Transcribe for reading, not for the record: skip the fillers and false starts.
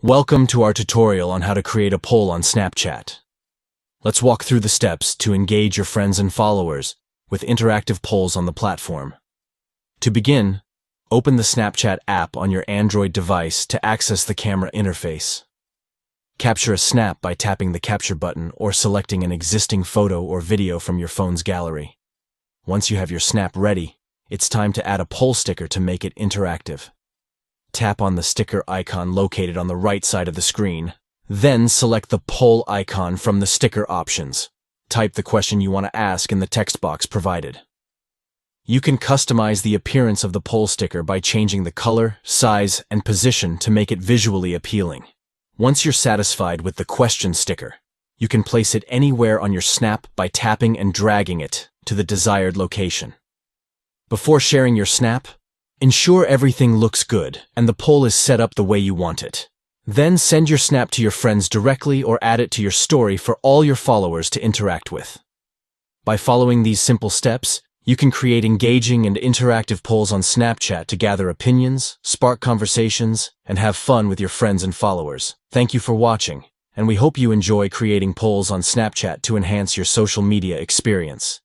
Welcome to our tutorial on how to create a poll on Snapchat. Let's walk through the steps to engage your friends and followers with interactive polls on the platform. To begin, open the Snapchat app on your Android device to access the camera interface. Capture a snap by tapping the capture button or selecting an existing photo or video from your phone's gallery. Once you have your snap ready, it's time to add a poll sticker to make it interactive. Tap on the sticker icon located on the right side of the screen. Then select the poll icon from the sticker options. Type the question you want to ask in the text box provided. You can customize the appearance of the poll sticker by changing the color, size, and position to make it visually appealing. Once you're satisfied with the question sticker, you can place it anywhere on your snap by tapping and dragging it to the desired location. Before sharing your snap, ensure everything looks good and the poll is set up the way you want it. Then send your snap to your friends directly or add it to your story for all your followers to interact with. By following these simple steps, you can create engaging and interactive polls on Snapchat to gather opinions, spark conversations, and have fun with your friends and followers. Thank you for watching, and we hope you enjoy creating polls on Snapchat to enhance your social media experience.